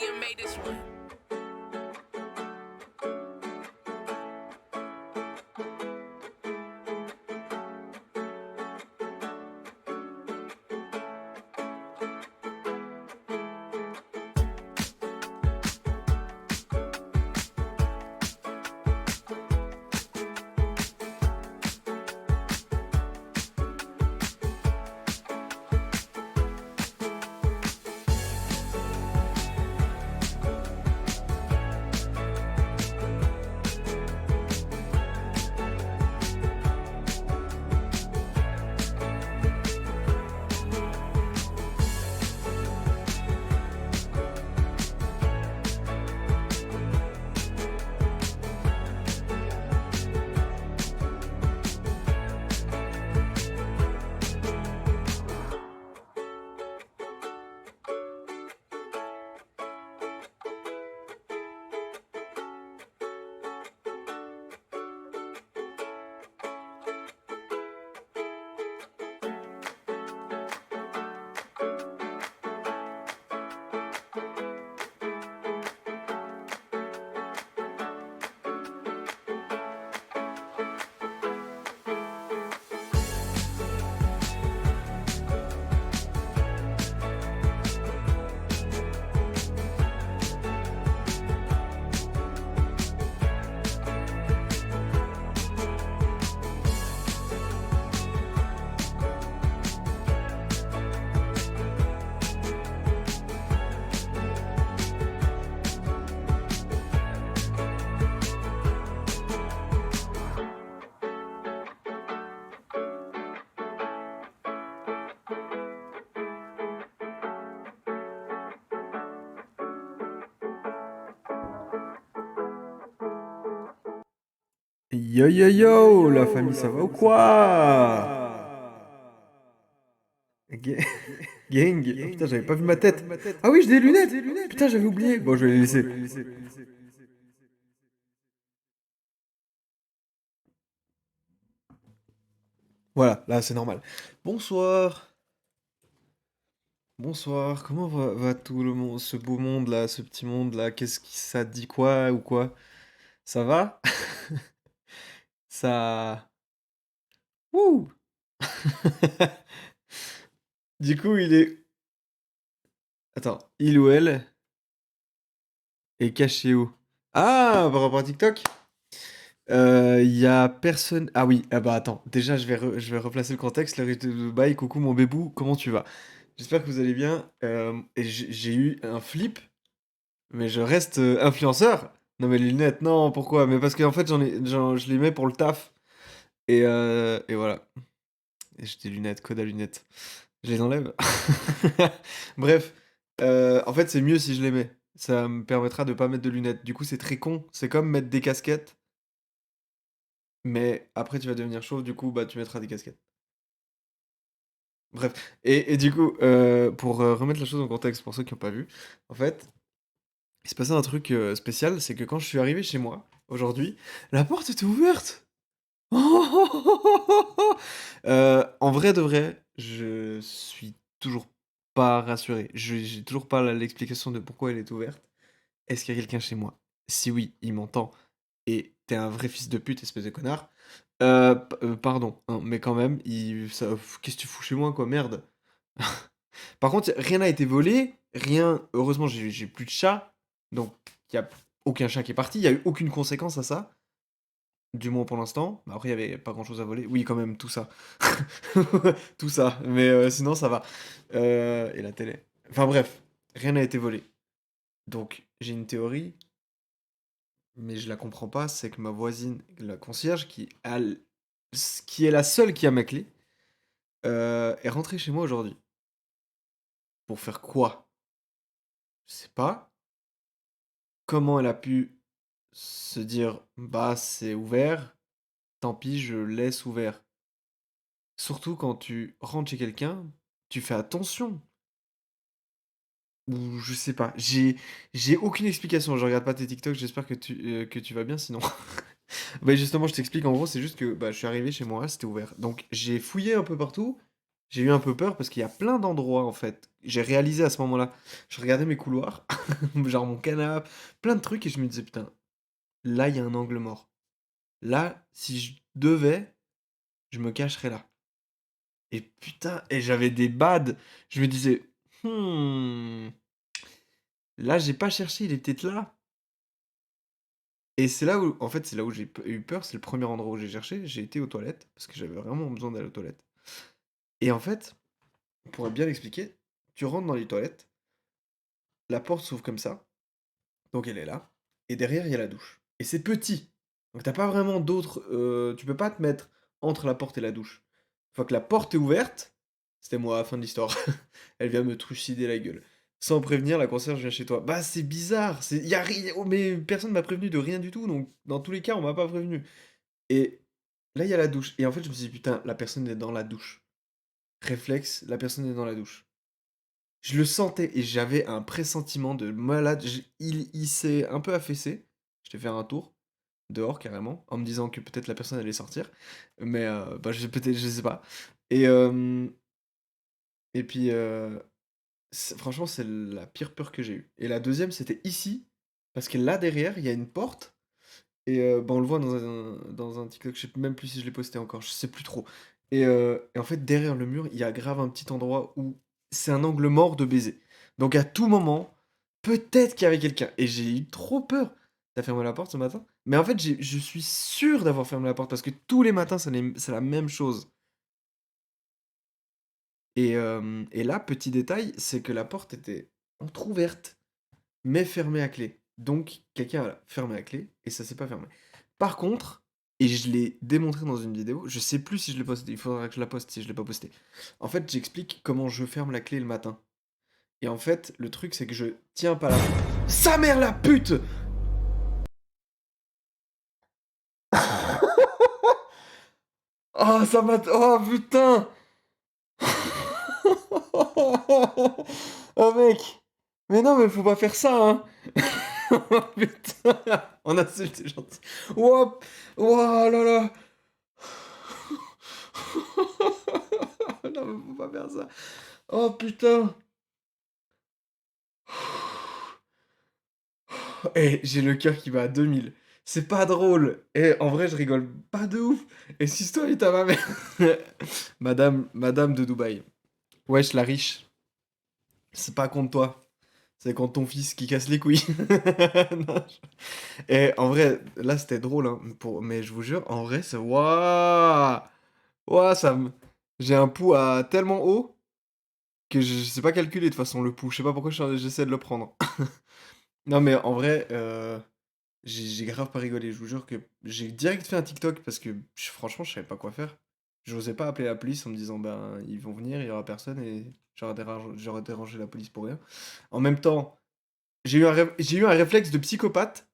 Media made this one. Yo yo yo, la famille, ça va ou quoi? Ga- Gang, oh, putain, j'avais pas vu ma tête. Ah oui, j'ai des lunettes. Putain, j'avais oublié. Bon, je vais les laisser. Voilà, là, c'est normal. Bonsoir. Bonsoir. Comment va tout le monde, ce beau monde là, ce petit monde là? Qu'est-ce qui ça dit quoi ou quoi? Ça va? Ça. Ouh! Du coup, il est. Attends, il ou elle est caché où? Ah, par rapport à TikTok? Il y a personne. Ah oui, ah bah attends, déjà je vais replacer le contexte, le rythme de bail, coucou mon bébou, comment tu vas? J'espère que vous allez bien. Et j'ai eu un flip, mais je reste influenceur. Non mais les lunettes, non, pourquoi? Mais parce qu'en fait je les mets pour le taf. Et voilà. Et j'ai des lunettes, code à lunettes. Je les enlève. Bref, en fait c'est mieux si je les mets. Ça me permettra de pas mettre de lunettes. Du coup c'est très con, c'est comme mettre des casquettes. Mais après, tu vas devenir chauve, du coup, bah, tu mettras des casquettes. Bref. Et du coup, pour remettre la chose en contexte pour ceux qui n'ont pas vu, en fait, il se passait un truc spécial, c'est que quand je suis arrivé chez moi, aujourd'hui, la porte était ouverte. En vrai de vrai, je suis toujours pas rassuré. J'ai toujours pas l'explication de pourquoi elle est ouverte. Est-ce qu'il y a quelqu'un chez moi? Si oui, il m'entend. Et t'es un vrai fils de pute, espèce de connard. Pardon, hein, mais quand même, qu'est-ce que tu fous chez moi, quoi, merde. Par contre, rien n'a été volé, rien. Heureusement, j'ai plus de chat, donc il y a aucun chat qui est parti. Il y a eu aucune conséquence à ça, du moins pour l'instant. Bah, après, il y avait pas grand-chose à voler. Oui, quand même, tout ça, tout ça. Mais sinon, ça va. Et la télé. Enfin bref, rien n'a été volé. Donc, j'ai une théorie, mais je la comprends pas. C'est que ma voisine, la concierge, qui est la seule qui a ma clé, est rentrée chez moi aujourd'hui. Pour faire quoi? Je sais pas. Comment elle a pu se dire: «Bah, c'est ouvert, tant pis, je laisse ouvert». Surtout quand tu rentres chez quelqu'un, tu fais attention. Ou je sais pas, j'ai aucune explication. Je regarde pas tes TikTok, j'espère que tu vas bien sinon. Bah, justement, je t'explique, en gros, c'est juste que, bah, je suis arrivé chez moi, c'était ouvert. Donc j'ai fouillé un peu partout, j'ai eu un peu peur parce qu'il y a plein d'endroits, en fait. J'ai réalisé à ce moment-là, je regardais mes couloirs, genre mon canapé, plein de trucs et je me disais: «Putain, là, il y a un angle mort. Là, si je devais, je me cacherais là». Et putain et j'avais des bads. Je me disais: «Mmh, là, j'ai pas cherché, il est peut-être là». Et c'est là où en fait, c'est là où j'ai eu peur, c'est le premier endroit où j'ai cherché, j'ai été aux toilettes, parce que j'avais vraiment besoin d'aller aux toilettes. Et en fait, pour bien l'expliquer, tu rentres dans les toilettes, la porte s'ouvre comme ça, donc elle est là, et derrière, il y a la douche. Et c'est petit, donc t'as pas vraiment d'autres, tu peux pas te mettre entre la porte et la douche. Une fois que la porte est ouverte, c'était moi, fin de l'histoire. Elle vient me trucider la gueule. Sans prévenir, la concierge vient chez toi. Bah, c'est bizarre, c'est y a rien oh, mais personne m'a prévenu de rien du tout, donc dans tous les cas, on m'a pas prévenu. Et là, il y a la douche. Et en fait, je me suis dit: «Putain, la personne est dans la douche». Réflexe, la personne est dans la douche. Je le sentais et j'avais un pressentiment de malade. Il s'est un peu affaissé. J'étais faire un tour, dehors carrément, en me disant que peut-être la personne allait sortir. Mais, bah, je sais pas. Et et puis, franchement, c'est la pire peur que j'ai eue. Et la deuxième, c'était ici, parce que là, derrière, il y a une porte. Et bah, on le voit dans un TikTok, je sais même plus si je l'ai posté encore, je sais plus trop. Et en fait, derrière le mur, il y a grave un petit endroit où c'est un angle mort de baiser. Donc à tout moment, peut-être qu'il y avait quelqu'un et j'ai eu trop peur. Tu fermé la porte ce matin? Mais en fait, je suis sûr d'avoir fermé la porte parce que tous les matins, c'est la même chose. Et là, petit détail, c'est que la porte était entrouverte, mais fermée à clé. Donc quelqu'un a fermé à clé et ça s'est pas fermé. Par contre, et je l'ai démontré dans une vidéo, je sais plus si je l'ai posté, il faudra que je la poste si je l'ai pas posté. En fait, j'explique comment je ferme la clé le matin. Et en fait, le truc, c'est que je tiens pas la sa mère la pute! Oh, ça m'a oh putain! Oh mec! Mais non, mais faut pas faire ça, hein! Oh putain! On insulte, c'est gentil. Wouah! Wouah là là! Non, mais faut pas faire ça. Oh putain! Eh, j'ai le cœur qui bat à 2000. C'est pas drôle. Et en vrai, je rigole pas de ouf. Et si toi est à ma mère. Madame de Dubaï. Wesh, la riche. C'est pas contre toi. C'est contre ton fils qui casse les couilles. Non, et en vrai, là, c'était drôle, hein, mais je vous jure, en vrai, c'est... Waouh! Waouh, ça me... J'ai un pouls à tellement haut que je sais pas calculer de toute façon le pouls. Je sais pas pourquoi j'essaie de le prendre. Non, mais en vrai, j'ai grave pas rigolé, je vous jure que j'ai direct fait un TikTok parce que franchement, je savais pas quoi faire. J'osais pas appeler la police en me disant, ben, ils vont venir, il y aura personne et j'aurais dérangé la police pour rien. En même temps, j'ai eu un réflexe de psychopathe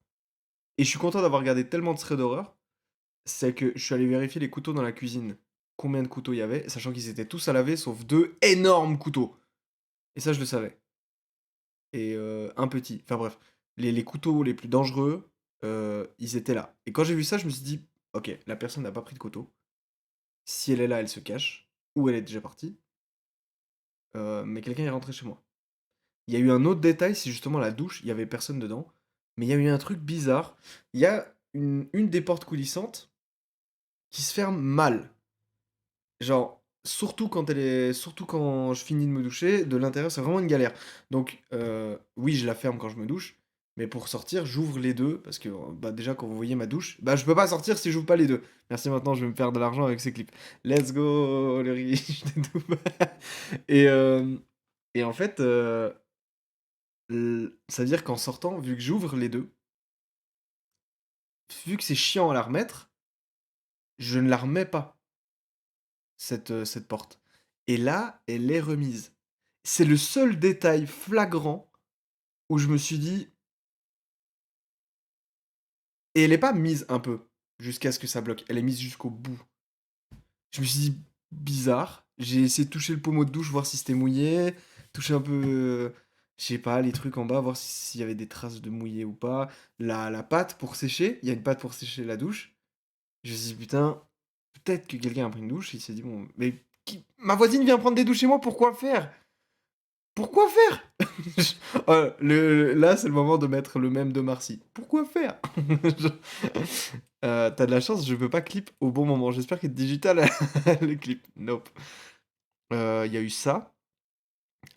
et je suis content d'avoir regardé tellement de threads d'horreur. C'est que je suis allé vérifier les couteaux dans la cuisine, combien de couteaux il y avait, sachant qu'ils étaient tous à laver sauf deux énormes couteaux. Et ça, je le savais. Et un petit. Enfin bref, les couteaux les plus dangereux, ils étaient là. Et quand j'ai vu ça, je me suis dit: «OK, la personne n'a pas pris de couteau. Si elle est là, elle se cache ou elle est déjà partie, mais quelqu'un est rentré chez moi». Il y a eu un autre détail, c'est justement la douche, il y avait personne dedans, mais il y a eu un truc bizarre. Il y a une des portes coulissantes qui se ferme mal. Genre, surtout quand je finis de me doucher, de l'intérieur, c'est vraiment une galère. Donc, oui, je la ferme quand je me douche, mais pour sortir, j'ouvre les 2 parce que, bah, déjà, quand vous voyez ma douche, bah, je peux pas sortir si j'ouvre pas les 2. Merci, maintenant, je vais me faire de l'argent avec ces clips. Let's go, le riche de Dubaï. Et et en fait, ça veut dire qu'en sortant, vu que j'ouvre les 2, vu que c'est chiant à la remettre, je ne la remets pas, cette porte. Et là, elle est remise. C'est le seul détail flagrant où je me suis dit et elle est pas mise un peu, jusqu'à ce que ça bloque, elle est mise jusqu'au bout. Je me suis dit: «Bizarre». J'ai essayé de toucher le pommeau de douche, voir si c'était mouillé, toucher un peu, je sais pas, les trucs en bas, voir s'il y avait des traces de mouillé ou pas. La pâte pour sécher, il y a une pâte pour sécher la douche. Je me suis dit: «Putain, peut-être que quelqu'un a pris une douche», il s'est dit: «Bon, mais qui?» Ma voisine vient prendre des douches chez moi, pourquoi faire? Pourquoi faire? Là, c'est le moment de mettre le mème de Marcy. Pourquoi faire? Je tu de la chance, je peux pas clip au bon moment. J'espère que Digital le clip. Nope. Il y a eu ça.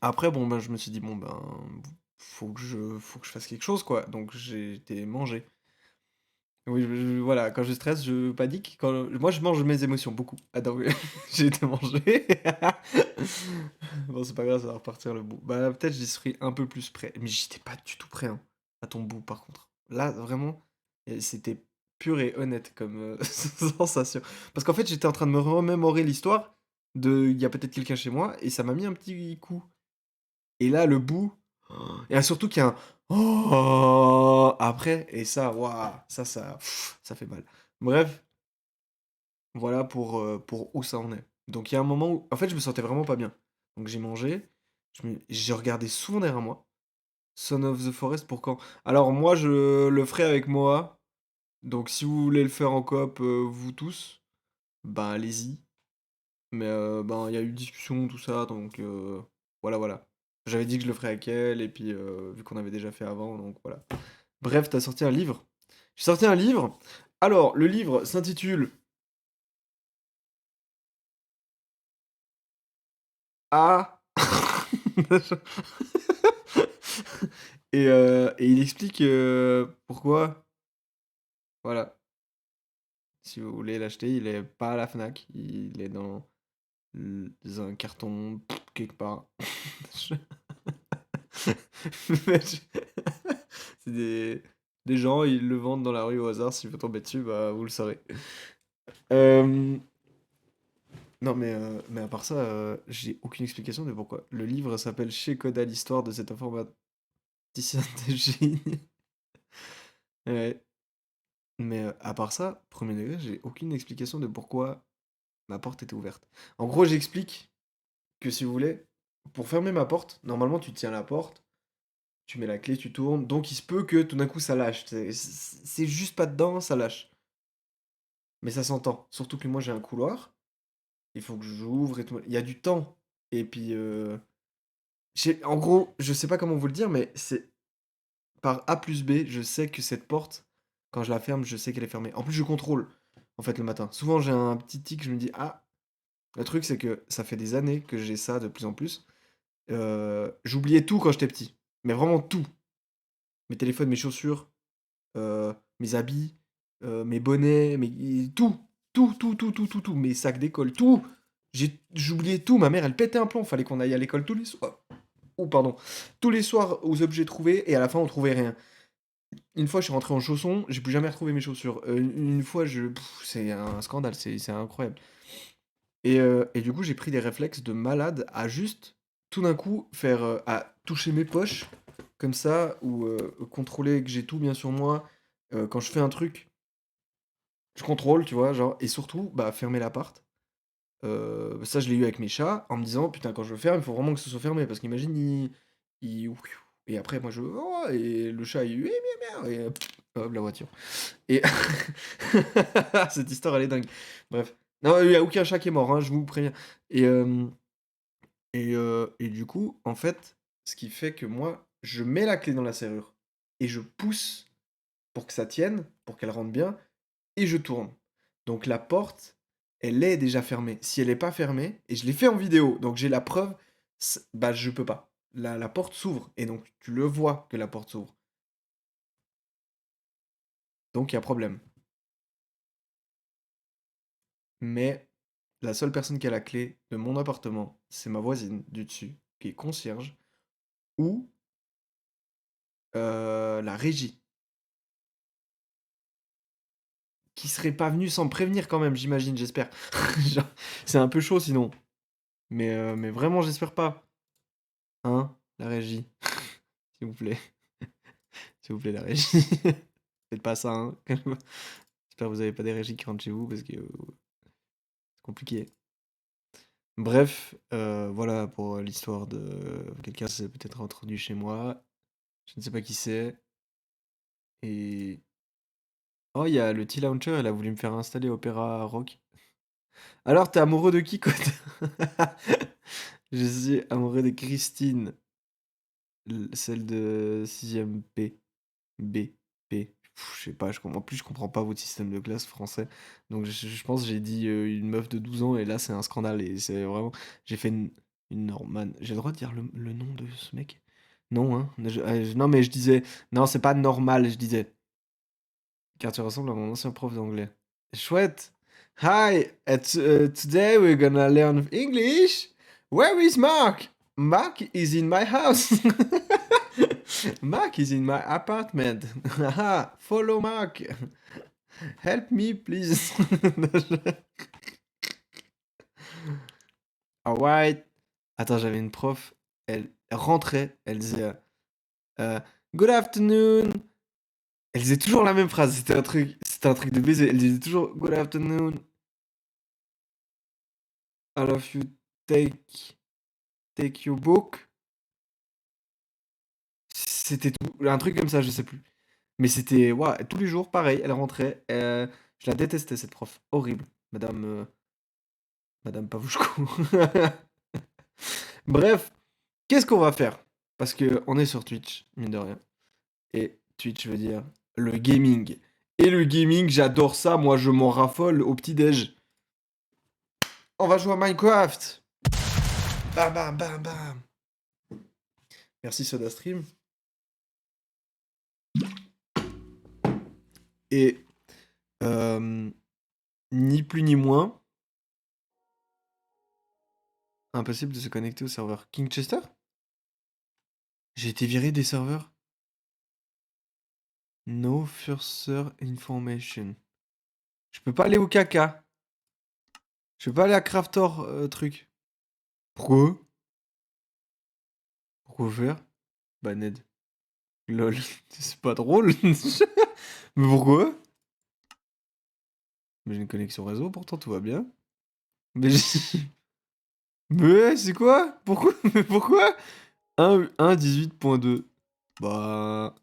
Après, bon, ben, je me suis dit: «Bon, ben, faut que je fasse quelque chose, quoi». Donc j'ai été manger. Oui, voilà, quand je stresse, je panique. Moi, je mange mes émotions beaucoup. Ah donc j'ai été manger. Bon, c'est pas grave, ça va repartir le bout. Bah, peut-être j'y serai un peu plus prêt. Mais j'étais pas du tout prêt, hein, à ton bout, par contre. Là, vraiment, c'était pur et honnête comme, sensation. Parce qu'en fait, j'étais en train de me remémorer l'histoire de il y a peut-être quelqu'un chez moi et ça m'a mis un petit coup. Et là, le bout, et là, surtout qu'il y a un «Oh» après et ça, waouh, ça fait mal. Bref, voilà pour où ça en est. Donc il y a un moment où en fait, je me sentais vraiment pas bien. Donc j'ai mangé, j'ai regardé souvent derrière moi, Son of the Forest pour quand? Alors moi, je le ferai avec Moa, donc si vous voulez le faire en coop, vous tous, ben, allez-y. Mais ben, il y a eu discussion, tout ça, donc voilà, voilà. J'avais dit que je le ferais avec elle et puis, vu qu'on avait déjà fait avant, donc voilà. Bref, t'as sorti un livre? J'ai sorti un livre. Alors, le livre s'intitule A et il explique, pourquoi. Voilà. Si vous voulez l'acheter, il est pas à la Fnac, il est dans un carton quelque part. Je mais je c'est des gens, ils le vendent dans la rue au hasard, si vous tombez dessus, bah, vous le saurez. Hem, non mais à part ça, j'ai aucune explication de pourquoi. Le livre s'appelle «Chez Coda, l'histoire de cet informaticien de génie». Ouais, mais à part ça, premier degré, j'ai aucune explication de pourquoi ma porte était ouverte. En gros, j'explique que si vous voulez, pour fermer ma porte, normalement, tu tiens la porte, tu mets la clé, tu tournes, donc il se peut que tout d'un coup ça lâche. C'est juste pas dedans, ça lâche. Mais ça s'entend. Surtout que moi j'ai un couloir, il faut que j'ouvre et tout. Il y a du temps. Et puis, en gros, je sais pas comment vous le dire, mais c'est par A plus B, je sais que cette porte, quand je la ferme, je sais qu'elle est fermée. En plus, je contrôle, en fait, le matin. Souvent, j'ai un petit tic, je me dis, ah, le truc, c'est que ça fait des années que j'ai ça de plus en plus. J'oubliais tout quand j'étais petit. Mais vraiment tout. Mes téléphones, mes chaussures, mes habits, mes bonnets, tout, tout, tout, tout, tout, tout, tout, mes sacs d'école, tout. J'oubliais tout. Ma mère, elle pétait un plomb. Fallait qu'on aille à l'école tous les soirs. Oh, pardon. Tous les soirs aux objets trouvés et à la fin, on trouvait rien. Une fois, je suis rentré en chaussons, j'ai plus jamais retrouvé mes chaussures. Une fois, c'est un scandale, c'est incroyable. Et du coup, j'ai pris des réflexes de malade à juste, tout d'un coup, à toucher mes poches, comme ça, ou contrôler que j'ai tout bien sur moi. Quand je fais un truc, je contrôle, tu vois, genre, et surtout, bah, fermer l'appart. Ça, je l'ai eu avec mes chats, en me disant, putain, quand je le ferme, il faut vraiment que ce soit fermé, parce qu'imagine, et après, moi, oh, et le chat, il, et hop, la voiture. Et cette histoire, elle est dingue. Bref. Non, il y a aucun chat qui est mort, hein, je vous préviens. Et et du coup, en fait, ce qui fait que moi, je mets la clé dans la serrure et je pousse pour que ça tienne, pour qu'elle rentre bien et je tourne. Donc la porte, elle est déjà fermée. Si elle est pas fermée et je l'ai fait en vidéo, donc j'ai la preuve, bah, je peux pas. La porte s'ouvre et donc tu le vois que la porte s'ouvre. Donc il y a problème. Mais la seule personne qui a la clé de mon appartement, c'est ma voisine du dessus, qui est concierge, ou la régie, qui serait pas venue sans me prévenir quand même, j'imagine, j'espère. Genre, c'est un peu chaud sinon. Mais vraiment, j'espère pas. Hein? La régie, s'il vous plaît. S'il vous plaît, la régie. Faites pas ça, hein. J'espère que vous avez pas des régies qui rentrent chez vous parce que c'est compliqué. Bref, voilà pour l'histoire de quelqu'un s'est peut-être introduit chez moi. Je ne sais pas qui c'est. Et oh, il y a le T-Launcher, elle a voulu me faire installer Opera Rock. Alors, t'es amoureux de qui, quoi? Je suis amoureux de Christine, celle de sixième P. B, P. Je sais pas, en plus, je comprends pas votre système de classe français. Donc, je pense que j'ai dit une meuf de 12 ans et là, c'est un scandale. Et c'est vraiment. J'ai fait une Norman. J'ai le droit de dire le nom de ce mec? Non, hein. Non, mais je disais. Non, c'est pas normal, je disais. Car tu ressembles à mon ancien prof d'anglais. Chouette. Hi, today we're gonna learn English. Where is Mark? Mark is in my house. Mark is in my apartment. Haha, follow Mark. Help me, please. Alright. Attends, j'avais une prof. Elle rentrait. Elle disait euh, Good afternoon. Elle disait toujours la même phrase. C'était un truc de baiser. Elle disait toujours Good afternoon. All of you take your book. C'était tout. Un truc comme ça, je sais plus. Mais c'était, ouah, tous les jours, pareil, elle rentrait. Je la détestais, cette prof. Horrible. Madame Pavouchko. Bref, qu'est-ce qu'on va faire? Parce que on est sur Twitch, mine de rien. Et Twitch veut dire le gaming. Et le gaming, j'adore ça. Moi, je m'en raffole au petit-déj. On va jouer à Minecraft. Bam, bam, bam, bam. Merci SodaStream. Et ni plus ni moins, impossible de se connecter au serveur. Kingchester? J'ai été viré des serveurs. No further information. Je peux pas aller au caca. Je peux pas aller à Craftor truc. Pourquoi? Pourquoi faire? Bah Ned. Lol. C'est pas drôle. Mais pourquoi? Mais j'ai une connexion réseau, pourtant tout va bien. Mais Mais c'est quoi? Pourquoi? Mais pourquoi? 1.18.2. Bah...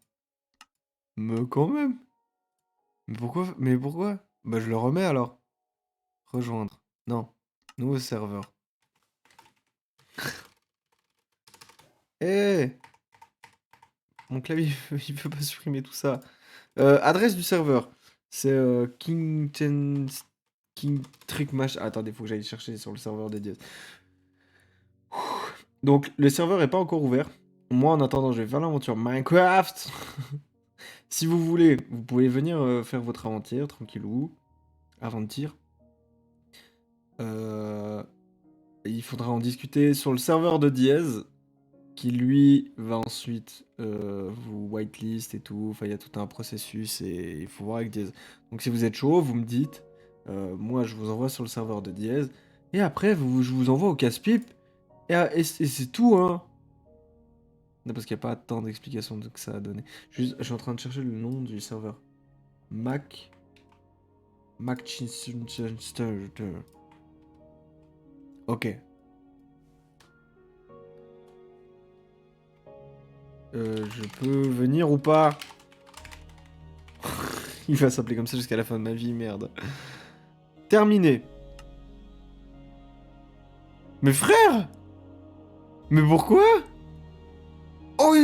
Mais quand même. Mais pourquoi? Mais pourquoi? Bah je le remets alors. Rejoindre. Non. Nouveau serveur. Eh, mon clavier, il veut pas supprimer tout ça. Adresse du serveur. C'est King Trick Mash. Attendez, faut que j'aille chercher sur le serveur des dièses. Donc, le serveur est pas encore ouvert. Moi, en attendant, je vais faire l'aventure Minecraft. Si vous voulez, vous pouvez venir faire votre aventure, tranquillou. Aventure. Il faudra en discuter sur le serveur de Diez, qui lui va ensuite vous whitelist et tout. Enfin, il y a tout un processus et il faut voir avec Diez. Donc, si vous êtes chaud, vous me dites. Moi, je vous envoie sur le serveur de Diez. Et après, je vous envoie au casse-pipe. Et c'est tout, hein. Non, parce qu'il n'y a pas tant d'explications que ça a donné. Je suis en train de chercher le nom du serveur. Mac. Ok. Je peux venir ou pas? Il va s'appeler comme ça jusqu'à la fin de ma vie, merde. Terminé. Mais frère! Mais pourquoi? Oh,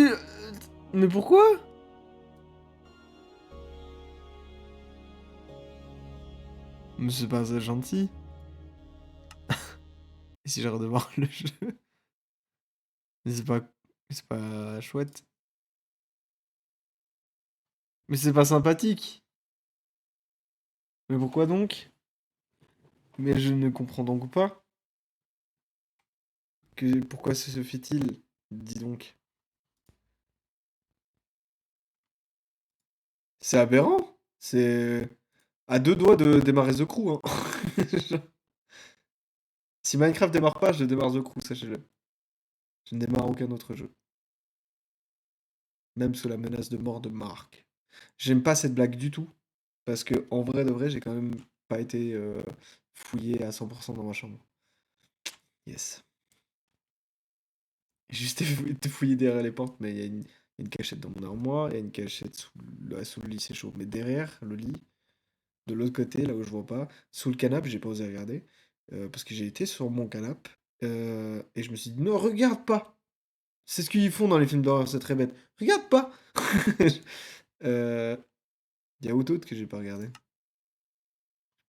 mais pourquoi? Mais c'est pas ça gentil. Et si j'ai redémarre le jeu? Mais c'est pas... C'est pas chouette. Mais c'est pas sympathique. Mais pourquoi donc? Mais je ne comprends donc pas. Pourquoi se fait-il? Dis donc. C'est aberrant. C'est à deux doigts de démarrer The Crew, hein. Si Minecraft démarre pas, je démarre The Crew, sachez-le. Je ne démarre aucun autre jeu. Même sous la menace de mort de Mark. J'aime pas cette blague du tout. Parce que en vrai de vrai, j'ai quand même pas été fouillé à 100% dans ma chambre. Yes. J'ai juste été fouillé derrière les portes, mais il y a une cachette dans mon armoire, il y a une cachette sous le lit, c'est chaud. Mais derrière le lit, de l'autre côté, là où je vois pas, sous le canapé, j'ai pas osé regarder. parce que j'ai été sur mon canapé, et je me suis dit: «Ne regarde pas!» C'est ce qu'ils font dans les films d'horreur, c'est très bête. «Regarde pas!» Heu, il y a où d'autres que j'ai pas regardé? Je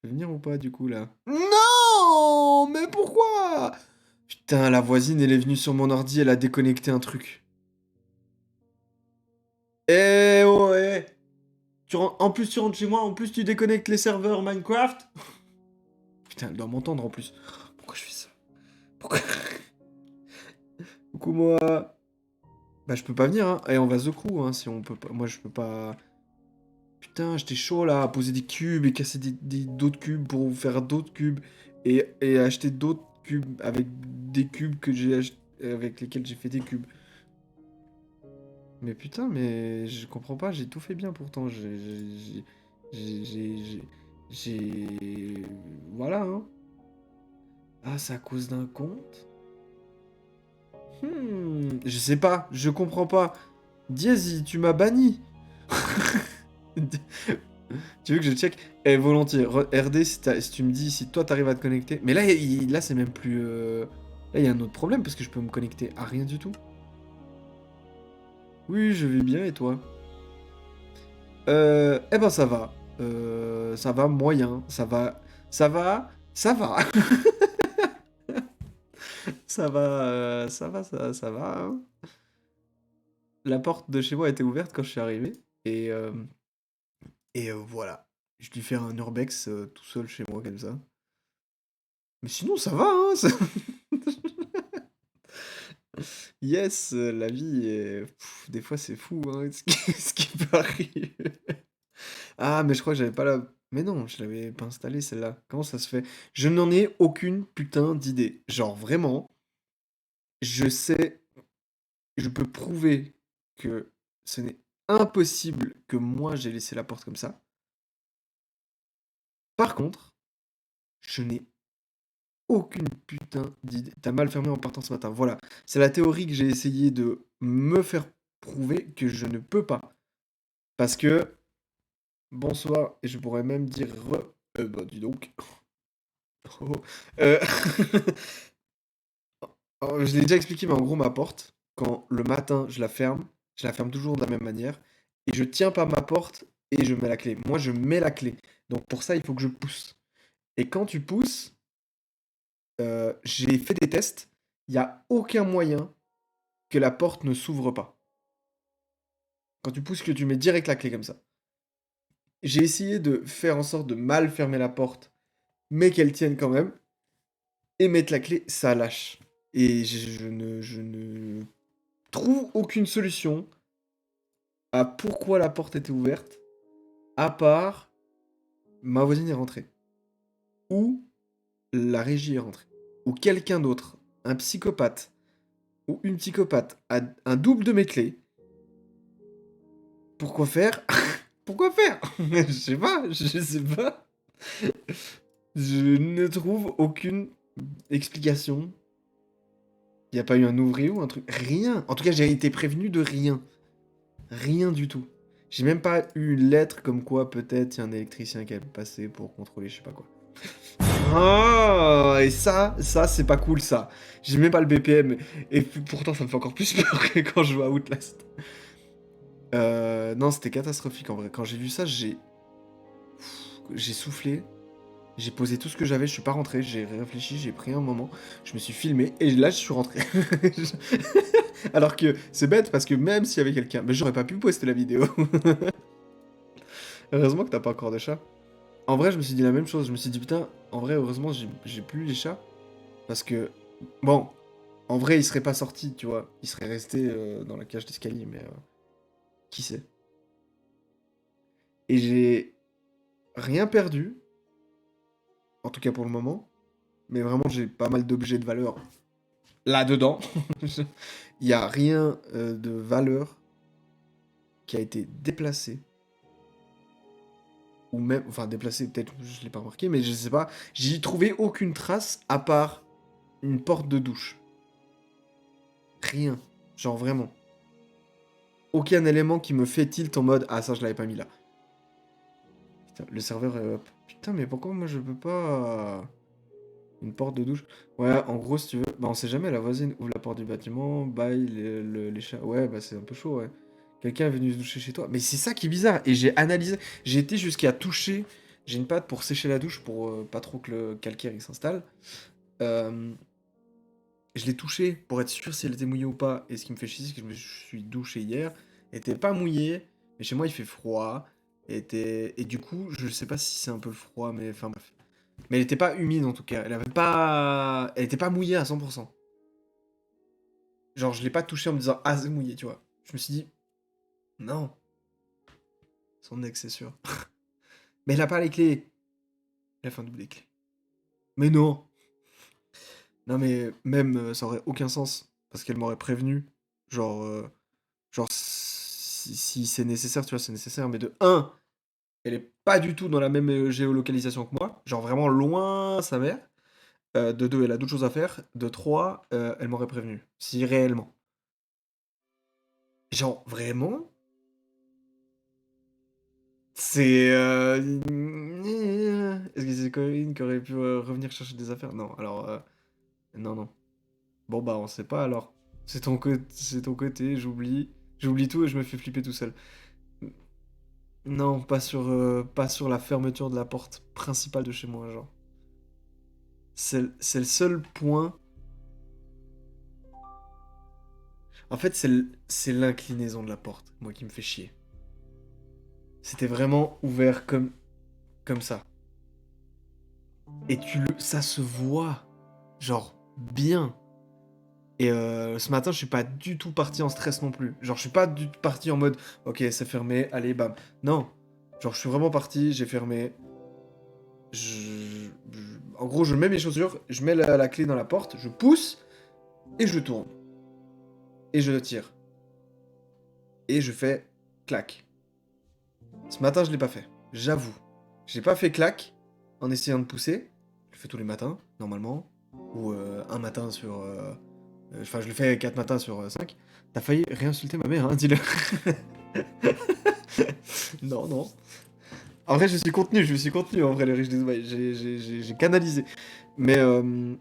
peux venir ou pas du coup là? Non! Mais pourquoi? Putain, la voisine, elle est venue sur mon ordi, elle a déconnecté un truc. Eh oh, eh! En plus, tu rentres chez moi, en plus, tu déconnectes les serveurs Minecraft? Putain, elle doit m'entendre en plus. Pourquoi je fais ça? Pourquoi? Coucou moi. Bah, je peux pas venir, hein. Et on va the crew, hein, si on peut pas. Moi, je peux pas. Putain, j'étais chaud là, à poser des cubes et casser d'autres cubes pour faire d'autres cubes et acheter d'autres cubes avec des cubes que avec lesquels j'ai fait des cubes. Mais putain, mais je comprends pas, j'ai tout fait bien pourtant. J'ai. Voilà, hein. Ah, c'est à cause d'un compte? Je sais pas, je comprends pas. Diazy, tu m'as banni. Tu veux que je check? Eh, volontiers. RD, si tu me dis, si toi t'arrives à te connecter. Mais là, là c'est même plus. Là, il y a un autre problème parce que je peux me connecter à rien du tout. Oui, je vais bien et toi? Eh ben, ça va. Ça va moyen. Ça va. Ça va. Ça va. Ça va. Ça va, hein. La porte de chez moi était ouverte quand je suis arrivé. Et, voilà. Je dû faire un urbex tout seul chez moi comme ça. Mais sinon, ça va, hein. Yes, la vie est... des fois, c'est fou, hein, ce qui peut arriver. Ah, mais je crois que j'avais pas la... Mais non, je l'avais pas installée, celle-là. Comment ça se fait? Je n'en ai aucune putain d'idée. Genre, vraiment, je sais, je peux prouver que ce n'est impossible que moi, j'ai laissé la porte comme ça. Par contre, je n'ai aucune putain d'idée. T'as mal fermé en partant ce matin. Voilà. C'est la théorie que j'ai essayé de me faire prouver que je ne peux pas. Parce que bonsoir, et je pourrais même dire bah dis donc. Oh. Euh, oh, je l'ai déjà expliqué, mais en gros, ma porte, quand le matin je la ferme toujours de la même manière, et je tiens pas ma porte et je mets la clé. Moi, je mets la clé. Donc pour ça, il faut que je pousse. Et quand tu pousses, j'ai fait des tests, il n'y a aucun moyen que la porte ne s'ouvre pas. Quand tu pousses, que tu mets direct la clé comme ça. J'ai essayé de faire en sorte de mal fermer la porte, mais qu'elle tienne quand même. Et mettre la clé, ça lâche. Et je ne trouve aucune solution à pourquoi la porte était ouverte, à part ma voisine est rentrée. Ou la régie est rentrée. Ou quelqu'un d'autre, un psychopathe, ou une psychopathe, a un double de mes clés. Pourquoi faire? Pourquoi faire? Je sais pas, je sais pas. Je ne trouve aucune explication. Il n'y a pas eu un ouvrier ou un truc. Rien. En tout cas, j'ai été prévenu de rien. Rien du tout. J'ai même pas eu une lettre comme quoi peut-être il y a un électricien qui a passé pour contrôler je sais pas quoi. Ah, et ça c'est pas cool ça. J'ai même pas le BPM et pourtant ça me fait encore plus peur que quand je joue à Outlast. Non, c'était catastrophique en vrai. Quand j'ai vu ça, j'ai soufflé, j'ai posé tout ce que j'avais, je suis pas rentré, j'ai réfléchi, j'ai pris un moment, je me suis filmé et là je suis rentré. Alors que c'est bête parce que même s'il y avait quelqu'un, mais j'aurais pas pu poster la vidéo. Heureusement que t'as pas encore de chat. En vrai, je me suis dit la même chose. Je me suis dit, putain, en vrai, heureusement, j'ai plus les chats. Parce que, bon, en vrai, il serait pas sorti, tu vois. Il serait resté dans la cage d'escalier, mais qui sait. Et j'ai rien perdu, en tout cas pour le moment. Mais vraiment, j'ai pas mal d'objets de valeur là-dedans. Il y a rien de valeur qui a été déplacé. Ou même, enfin déplacé, peut-être, je l'ai pas remarqué, mais je sais pas. J'ai trouvé aucune trace à part une porte de douche. Rien. Genre vraiment. Aucun élément qui me fait tilt en mode ah ça je l'avais pas mis là. Putain, le serveur est up. Putain mais pourquoi moi je peux pas. Une porte de douche. Ouais, en gros, si tu veux, bah on sait jamais, la voisine ouvre la porte du bâtiment, baille les chats. Ouais, bah c'est un peu chaud, ouais. Quelqu'un est venu se doucher chez toi. Mais c'est ça qui est bizarre. Et j'ai analysé, j'ai été jusqu'à toucher. J'ai une patte pour sécher la douche pour pas trop que le calcaire il s'installe. Euh, je l'ai touché pour être sûr si elle était mouillée ou pas. Et ce qui me fait chier, c'est que je me suis douché hier. Elle était pas mouillée, mais chez moi il fait froid. Et du coup, je sais pas si c'est un peu le froid, mais enfin bref. Mais elle était pas humide en tout cas. Elle avait pas. Elle était pas mouillée à 100%. Genre, je l'ai pas touché en me disant ah, c'est mouillé, tu vois. Je me suis dit non, son ex, c'est sûr. Mais elle a pas les clés. Elle a fait un double les clés. Mais non. Non, mais même ça aurait aucun sens. Parce qu'elle m'aurait prévenu. Genre, genre si c'est nécessaire, tu vois, c'est nécessaire. Mais de un, elle est pas du tout dans la même géolocalisation que moi. Genre vraiment loin sa mère. De deux, elle a d'autres choses à faire. De trois, elle m'aurait prévenu. Si réellement. Genre, vraiment? C'est. Est-ce que c'est Corinne qui aurait pu revenir chercher des affaires? Non, alors. Non, non. Bon, bah, on sait pas alors. C'est ton côté, j'oublie. J'oublie tout et je me fais flipper tout seul. Non, pas sur la fermeture de la porte principale de chez moi, genre. C'est le seul point. En fait, c'est l'inclinaison de la porte, moi, qui me fait chier. C'était vraiment ouvert comme ça. Et ça se voit, genre, bien. Et ce matin, je suis pas du tout parti en stress non plus. Genre, je suis pas du tout parti en mode, ok, c'est fermé, allez, bam. Non. Genre, je suis vraiment parti, j'ai fermé. En gros, je mets mes chaussures, je mets la clé dans la porte, je pousse, et je tourne. Et je tire. Et je fais clac. Ce matin, je l'ai pas fait. J'avoue. J'ai pas fait clac en essayant de pousser. Je le fais tous les matins, normalement. Ou un matin sur. Enfin, je le fais 4 matins sur 5. T'as failli réinsulter ma mère, hein, dis-le. Non, non. En vrai, je me suis contenu, en vrai, les riches des Dubaï. J'ai canalisé. Mais, euh,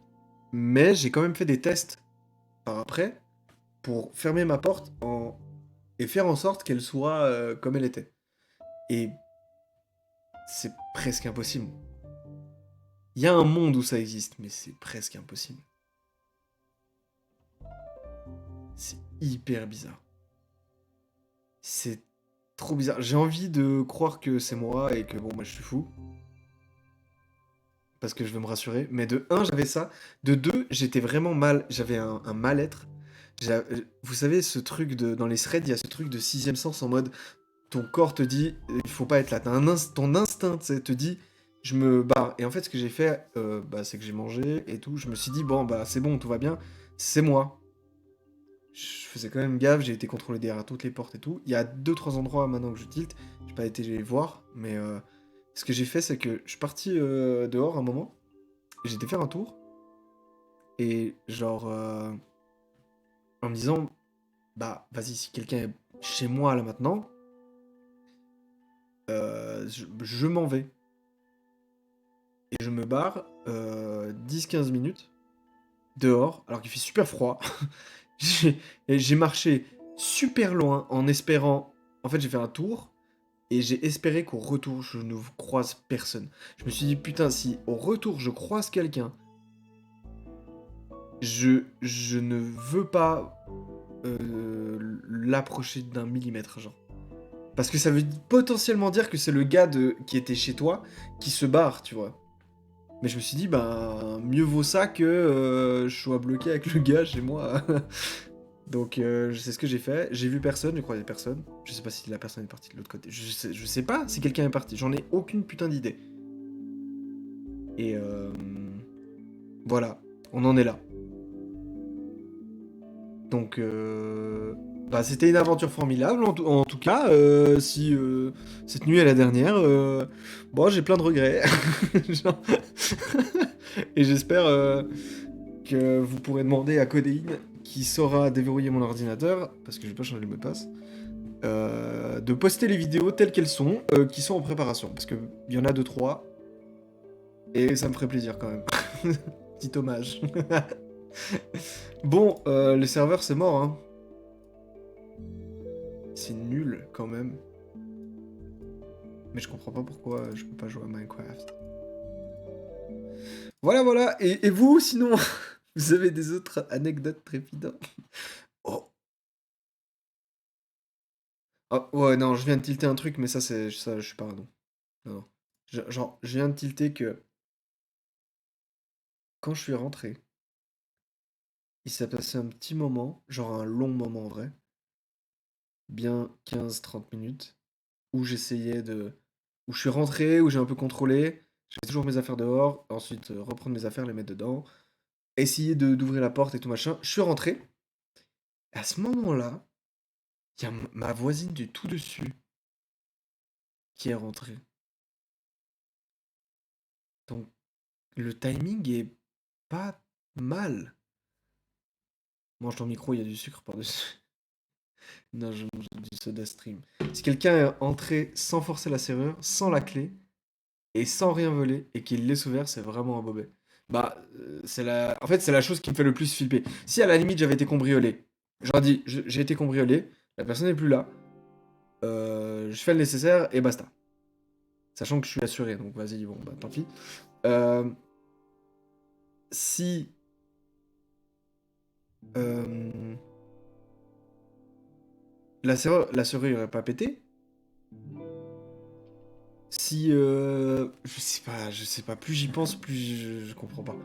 mais j'ai quand même fait des tests par après pour fermer ma porte et faire en sorte qu'elle soit comme elle était. Et c'est presque impossible. Il y a un monde où ça existe, mais c'est presque impossible. C'est hyper bizarre. C'est trop bizarre. J'ai envie de croire que c'est moi et que bon, moi je suis fou. Parce que je veux me rassurer. Mais de un, j'avais ça. De deux, j'étais vraiment mal. J'avais un mal-être. Vous savez, ce truc de. Dans les threads, il y a ce truc de sixième sens en mode. Ton corps te dit, il faut pas être là. Ton instinct te dit, je me barre. Et en fait, ce que j'ai fait, bah, c'est que j'ai mangé et tout. Je me suis dit, bon, bah, c'est bon, tout va bien. C'est moi. Je faisais quand même gaffe, j'ai été contrôlé derrière toutes les portes et tout. Il y a deux trois endroits maintenant que je tilte, j'ai pas été les voir, mais ce que j'ai fait, c'est que je suis parti dehors un moment, et j'ai été faire un tour, et genre, en me disant, bah vas-y, si quelqu'un est chez moi là maintenant, je m'en vais. Et je me barre 10-15 minutes dehors, alors qu'il fait super froid. J'ai marché super loin en espérant. En fait, j'ai fait un tour et j'ai espéré qu'au retour, je ne croise personne. Je me suis dit, putain, si au retour, je croise quelqu'un, je ne veux pas l'approcher d'un millimètre, genre. Parce que ça veut potentiellement dire que c'est le gars qui était chez toi qui se barre, tu vois. Mais je me suis dit, ben, mieux vaut ça que je sois bloqué avec le gars chez moi. Donc, je sais ce que j'ai fait. J'ai vu personne, j'ai croisé personne. Je sais pas si la personne est partie de l'autre côté. Je sais pas si quelqu'un est parti. J'en ai aucune putain d'idée. Et voilà, on en est là. Donc, bah, c'était une aventure formidable. En tout cas, si cette nuit est la dernière, bon, j'ai plein de regrets. Genre- Et j'espère que vous pourrez demander à Codéine, qui saura déverrouiller mon ordinateur, parce que je vais pas changer le mot de passe, de poster les vidéos telles qu'elles sont, qui sont en préparation. Parce qu'il y en a deux, trois, et ça me ferait plaisir quand même. Petit hommage. Bon, le serveur, c'est mort, hein. C'est nul, quand même. Mais je comprends pas pourquoi je peux pas jouer à Minecraft. Voilà, voilà. Et vous, sinon, vous avez des autres anecdotes trépidantes? Oh. Ah, ouais, non, je viens de tilter un truc, mais ça, ça, je suis pas non. Non, non. Genre, je viens de tilter que quand je suis rentré, il s'est passé un petit moment, genre un long moment en vrai, bien 15-30 minutes, où j'essayais de... où je suis rentré, où j'ai un peu contrôlé, j'avais toujours mes affaires dehors, ensuite reprendre mes affaires, les mettre dedans, essayer d'ouvrir la porte et tout machin. Je suis rentré, et à ce moment-là, il y a ma voisine du tout dessus qui est rentrée. Donc le timing est pas mal. Mange ton micro, il y a du sucre par-dessus. Non, je mange du soda stream. Si quelqu'un est entré sans forcer la serrure, sans la clé, et sans rien voler, et qu'il laisse ouvert, c'est vraiment un bobet. Bah, c'est la... En fait, c'est la chose qui me fait le plus flipper. Si à la limite j'avais été cambriolé, j'aurais dit, j'ai été cambriolé, la personne n'est plus là, je fais le nécessaire, et basta. Sachant que je suis assuré, donc vas-y, bon, bah tant pis. Euh, si... euh, la serrure n'aurait pas pété, si... je sais pas, plus j'y pense, plus je comprends pas.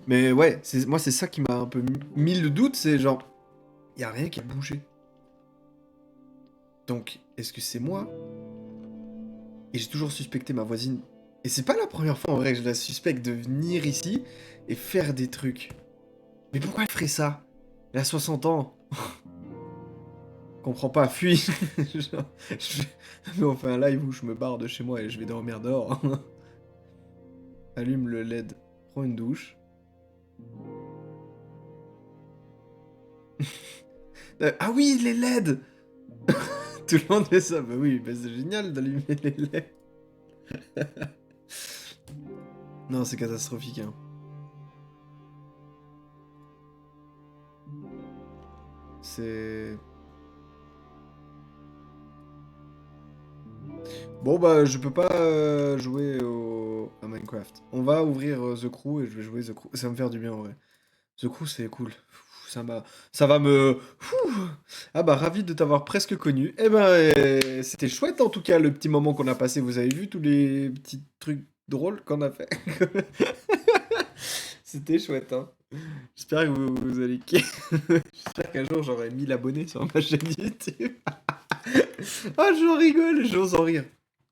Mais ouais, moi c'est ça qui m'a un peu mis le doute, c'est genre, y a rien qui a bougé. Donc, est-ce que c'est moi? Et j'ai toujours suspecté ma voisine. Et c'est pas la première fois en vrai que je la suspecte de venir ici et faire des trucs. Mais pourquoi elle ferait ça? Elle a 60 ans. Comprends pas, fuis. Genre, je- Mais on fait un live où je me barre de chez moi et je vais dormir dehors. Allume le LED, prends une douche. Ah oui, les LED! Tout le monde fait ça. Bah oui, bah c'est génial d'allumer les LED. Non, c'est catastrophique, hein. C'est... Bon bah je peux pas jouer à Minecraft. On va ouvrir The Crew et je vais jouer The Crew. Ça va me faire du bien en vrai. The Crew c'est cool. Ça va me... Ah bah ravi de t'avoir presque connu. Eh ben c'était chouette en tout cas le petit moment qu'on a passé. Vous avez vu tous les petits trucs drôles qu'on a fait. C'était chouette hein. J'espère que vous allez J'espère qu'un jour j'aurai 1000 abonnés sur ma chaîne YouTube. Ah j'en rigole, j'ose en rire.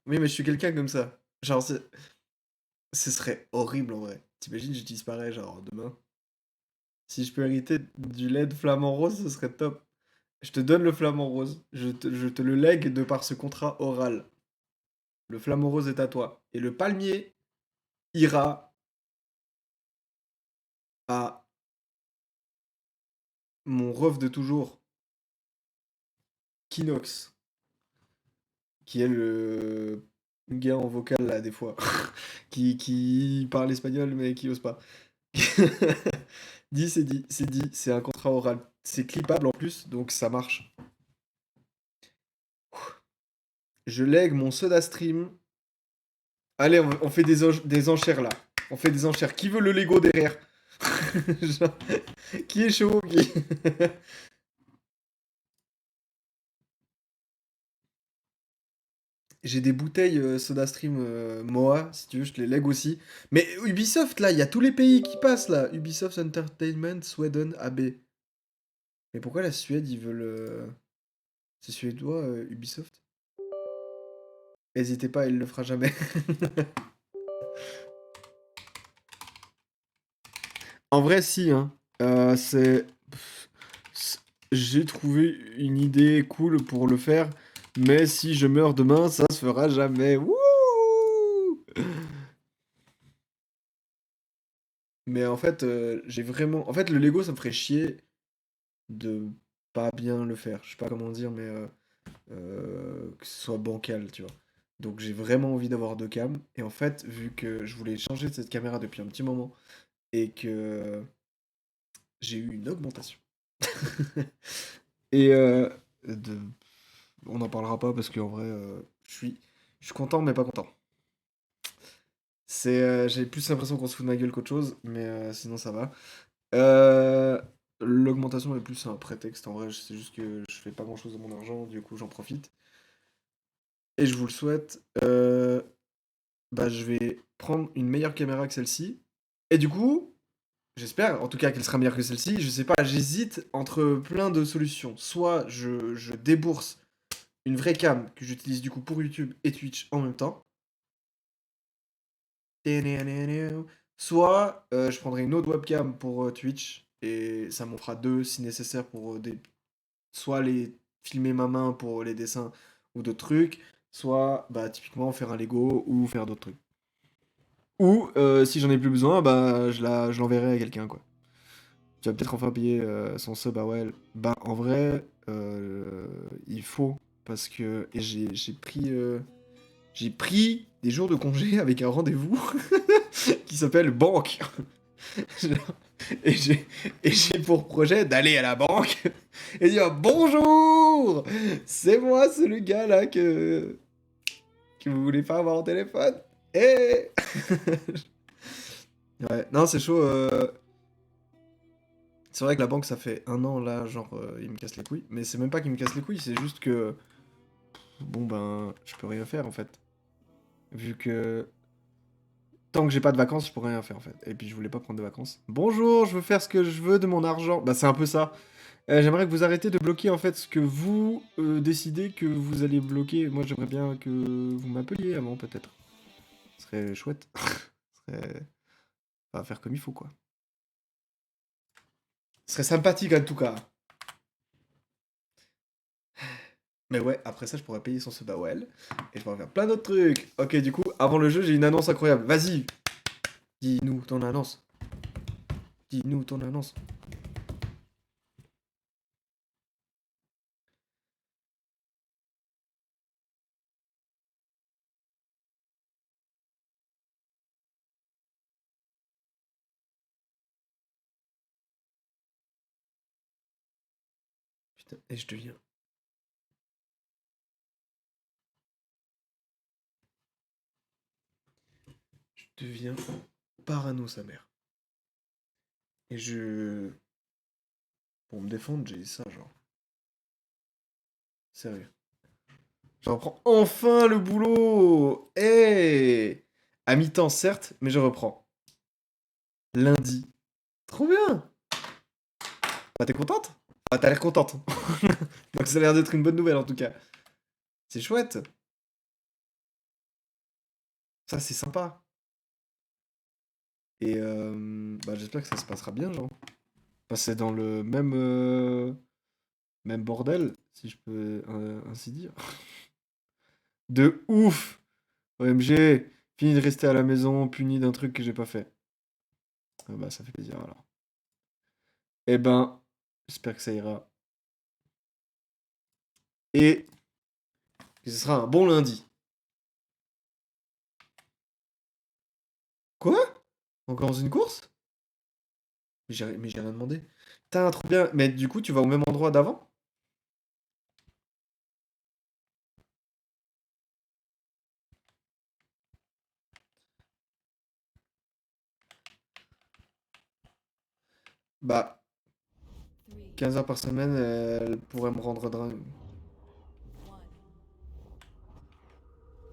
Oui mais je suis quelqu'un comme ça. Genre ce serait horrible en vrai. T'imagines je disparais genre demain. Si je peux hériter du LED flamant rose, ce serait top. Je te donne le flamant rose. Je te le lègue de par ce contrat oral. Le flamant rose est à toi. Et le palmier ira à mon ref de toujours, Kinox, qui est le gars en vocal là des fois, qui parle espagnol mais qui ose pas. Dit, c'est dit, c'est dit, c'est un contrat oral. C'est clippable en plus, donc ça marche. Je lègue mon soda stream. Allez, on fait des enchères là. On fait des enchères. Qui veut le Lego derrière? Genre, qui est chaud? J'ai des bouteilles SodaStream Moa, si tu veux, je te les lègue aussi. Mais Ubisoft, là, il y a tous les pays qui passent là. Ubisoft Entertainment, Sweden, AB. Mais pourquoi la Suède, ils veulent. C'est suédois, Ubisoft? N'hésitez pas, il le fera jamais. En vrai, si, hein. C'est. J'ai trouvé une idée cool pour le faire, mais si je meurs demain, ça se fera jamais. Wouh! Mais en fait, j'ai vraiment. En fait, le Lego, ça me ferait chier de pas bien le faire. Je sais pas comment dire, mais que ce soit bancal, tu vois. Donc j'ai vraiment envie d'avoir 2 cams et en fait, vu que je voulais changer de cette caméra depuis un petit moment et que j'ai eu une augmentation et de on n'en parlera pas parce qu'en vrai, je suis content mais pas content. J'ai plus l'impression qu'on se fout de ma gueule qu'autre chose, mais sinon ça va. Heu, L'augmentation est plus un prétexte en vrai, c'est juste que je fais pas grand-chose de mon argent, du coup j'en profite et je vous le souhaite. Bah, je vais prendre une meilleure caméra que celle-ci et du coup, j'espère en tout cas qu'elle sera meilleure que celle-ci, je sais pas, j'hésite entre plein de solutions. Soit je débourse une vraie cam que j'utilise du coup pour YouTube et Twitch en même temps. Soit, je prendrai une autre webcam pour, Twitch et ça m'en fera 2 si nécessaire pour, des soit les filmer ma main pour les dessins ou d'autres trucs, soit, bah, typiquement faire un Lego ou faire d'autres trucs. Ou, si j'en ai plus besoin, bah, je l'enverrai à quelqu'un, quoi. Tu vas peut-être enfin payer, son sub à Well. Bah, en vrai, il faut parce que et j'ai pris des jours de congé avec un rendez-vous qui s'appelle banque. Et j'ai et j'ai pour projet d'aller à la banque et dire: «Bonjour! C'est moi, c'est le gars là que vous voulez pas avoir au téléphone. Eh!» Ouais, non, c'est chaud, c'est vrai que la banque, ça fait 1 an là, genre, ils me cassent les couilles. Mais c'est même pas qu'ils me cassent les couilles, c'est juste que, bon ben, je peux rien faire en fait. Vu que tant que j'ai pas de vacances, je pourrais rien faire en fait. Et puis je voulais pas prendre de vacances. Bonjour, je veux faire ce que je veux de mon argent. Bah c'est un peu ça. J'aimerais que vous arrêtez de bloquer en fait ce que vous décidez que vous allez bloquer. Moi j'aimerais bien que vous m'appeliez avant peut-être. Ce serait chouette. Ce serait... Enfin, faire comme il faut quoi. Ce serait sympathique en tout cas. Mais ouais, après ça je pourrais payer son sub à Well. Et je pourrais faire plein d'autres trucs. Ok, du coup, avant le jeu, j'ai une annonce incroyable. Vas-y, dis-nous ton annonce. Dis-nous ton annonce. Putain, et je deviens parano sa mère. Et pour me défendre, j'ai dit ça, genre. Sérieux. Je reprends enfin le boulot. Hey, à mi-temps, certes, mais je reprends. Lundi. Trop bien. Bah, t'es contente? Bah, t'as l'air contente. Donc, ça a l'air d'être une bonne nouvelle, en tout cas. C'est chouette. Ça, c'est sympa. Et bah, j'espère que ça se passera bien, genre. Passer dans le même bordel, si je peux ainsi dire. De ouf! OMG, fini de rester à la maison, puni d'un truc que j'ai pas fait. Ah bah, ça fait plaisir alors. Eh ben, j'espère que ça ira. Et que ce sera un bon lundi. Quoi? Encore dans une course? Mais j'ai rien demandé. Putain, trop bien. Mais du coup, tu vas au même endroit d'avant? Bah, 15 heures par semaine, elle pourrait me rendre dingue.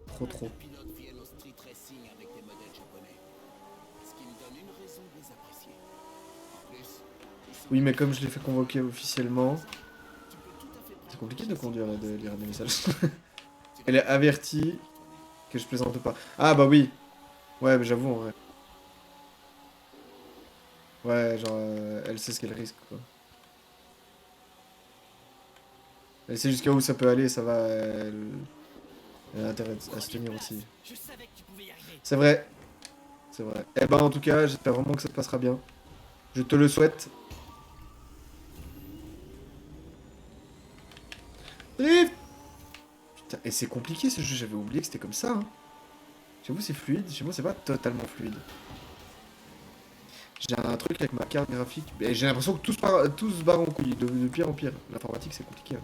Trop trop. pilotes viennent au street racing avec des modèles japonais, ce qui me donne une raison de les apprécier. En plus, ils sont Oui, mais comme je l'ai qualifiés fait pour faire convoquer du drift. officiellement, Tu peux tout à fait c'est prendre le compliqué de châssis conduire et de base lire des et messages. utiliser le moteur. Tu vas Elle est voir, ça avertie va tourner. que je plaisante pas. Ah bah oui. Ouais, mais j'avoue en vrai. Ouais, genre, elle sait ce qu'elle risque, quoi. Elle sait jusqu'à où ça peut aller, ça va. Elle a intérêt à se Prends du tenir place. aussi. Je savais que tu pouvais y arriver. C'est vrai, c'est vrai. Eh ben, en tout cas, j'espère vraiment que ça te passera bien. Je te le souhaite. Drift! Putain, et c'est compliqué ce jeu, j'avais oublié que c'était comme ça. Hein. Chez vous c'est fluide, chez moi c'est pas totalement fluide. J'ai un truc avec ma carte graphique, et j'ai l'impression que tout se barre en couille, de pire en pire. L'informatique c'est compliqué. Hein.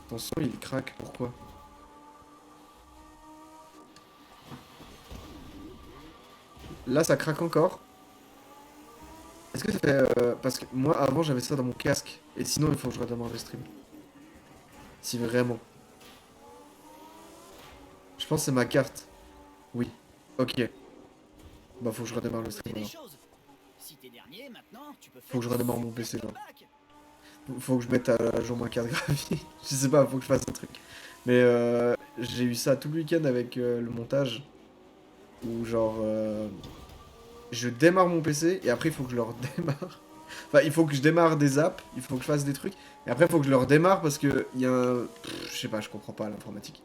Ton son il craque, pourquoi? Là ça craque encore. Est-ce que ça fait... parce que moi avant j'avais ça dans mon casque, et sinon il faut que je redémarre le stream. Si vraiment. Je pense que c'est ma carte. Oui. Ok. Bah faut que je redémarre le stream alors. Si t'es dernier, maintenant, tu peux Faut faire que je des redémarre mon super PC genre. comebacks. Faut que je mette à jour ma carte graphique. Je sais pas, faut que je fasse un truc. Mais j'ai eu ça tout le week-end avec le montage. Où genre... je démarre mon PC et après il faut que je le redémarre. Enfin, il faut que je démarre des apps, il faut que je fasse des trucs. Et après il faut que je le redémarre parce que il y a un... je sais pas, je comprends pas l'informatique.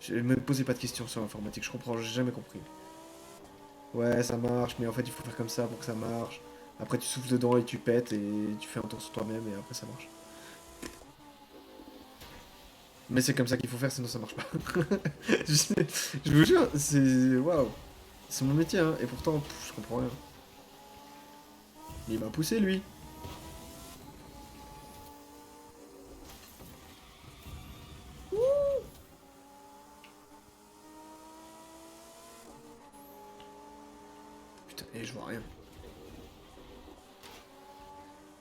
Je me posez pas de questions sur l'informatique, je comprends, j'ai jamais compris. Ouais, ça marche, mais en fait il faut faire comme ça pour que ça marche. Après tu souffles dedans et tu pètes et tu fais un tour sur toi-même et après ça marche. Mais c'est comme ça qu'il faut faire, sinon ça marche pas. je, je vous jure, c'est... Waouh. C'est mon métier, hein, et pourtant, je comprends rien. Mais il m'a poussé, lui. Putain, et je vois rien.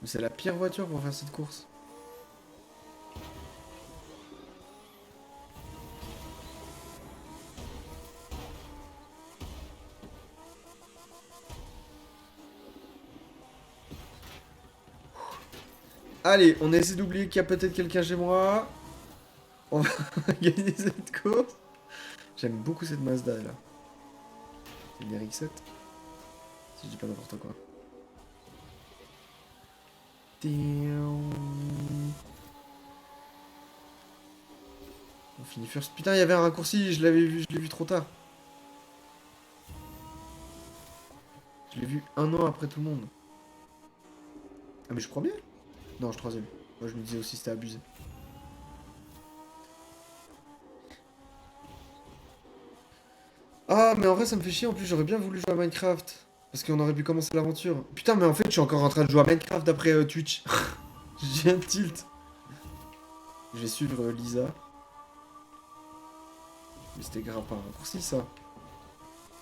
Mais c'est la pire voiture pour faire cette course. Allez, on essaie d'oublier qu'il y a peut-être quelqu'un chez moi. On va gagner cette course. J'aime beaucoup cette Mazda, là. C'est une RX-7. Si je dis pas n'importe quoi. On finit first. Putain, il y avait un raccourci, je l'avais vu, je l'ai vu trop tard. Je l'ai vu un an après tout le monde. Ah, mais je crois bien. Non, je suis troisième. Moi, je me disais aussi c'était abusé. Ah, mais en vrai, ça me fait chier. En plus, j'aurais bien voulu jouer à Minecraft. Parce qu'on aurait pu commencer l'aventure. Putain, mais en fait, je suis encore en train de jouer à Minecraft d'après Twitch. J'ai un tilt. Je vais suivre Lisa. Mais c'était grave pas un raccourci, ça.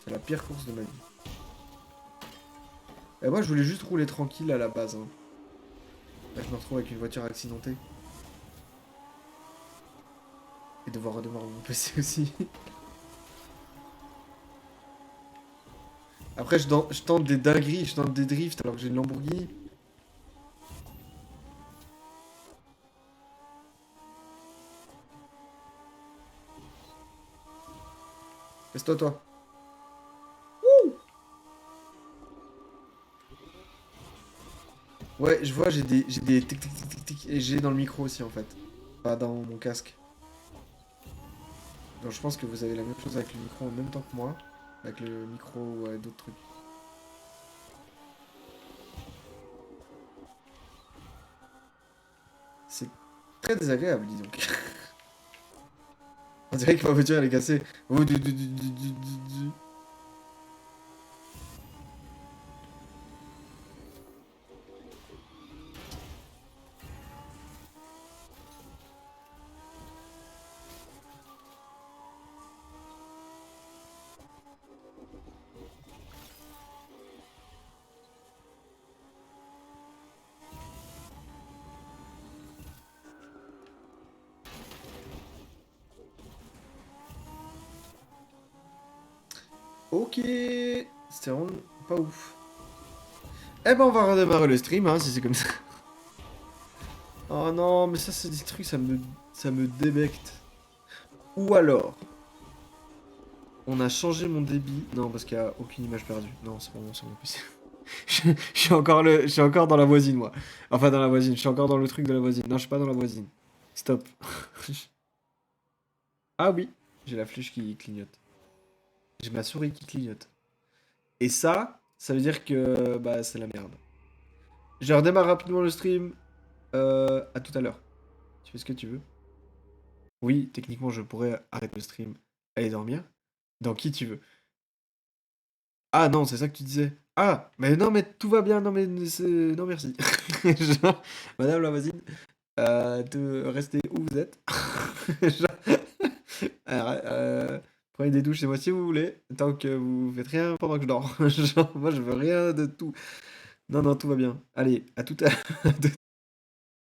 C'est la pire course de ma vie. Et moi, je voulais juste rouler tranquille à la base. Hein. Là, je me retrouve avec une voiture accidentée. Et devoir redémarrer mon PC aussi. Après, je tente des dingueries, je tente des drifts alors que j'ai une Lamborghini. Laisse-toi, toi. Ouais, je vois, j'ai des tic tic tic tic tic et j'ai dans le micro aussi en fait. Pas dans mon casque. Donc je pense que vous avez la même chose avec le micro en même temps que moi. Avec le micro et d'autres trucs. C'est très désagréable, dis donc. On dirait que ma voiture elle est cassée. Oh, Ok. C'était vraiment pas ouf. Eh ben on va redémarrer le stream hein, si c'est comme ça. Oh non, mais ça c'est des trucs, ça me débecte. Ou alors, on a changé mon débit. Non, parce qu'il n'y a aucune image perdue. Non, c'est vraiment sur mon PC. Je suis encore dans la voisine, moi. Enfin, dans la voisine. Je suis encore dans le truc de la voisine. Non, je suis pas dans la voisine. Stop. Ah oui, j'ai la flèche qui clignote. J'ai ma souris qui clignote. Et ça veut dire que bah c'est la merde. Je redémarre rapidement le stream. À tout à l'heure. Tu fais ce que tu veux. Oui, techniquement, je pourrais arrêter le stream, aller dormir, dans qui tu veux. Ah non, c'est ça que tu disais? Ah! Mais non, mais tout va bien, non mais c'est non merci. Genre, madame la voisine, de rester où vous êtes. Genre, prenez des douches chez moi si vous voulez, tant que vous faites rien pendant que je dors. Genre, moi je veux rien de tout. Non, non, tout va bien. Allez, à tout à tout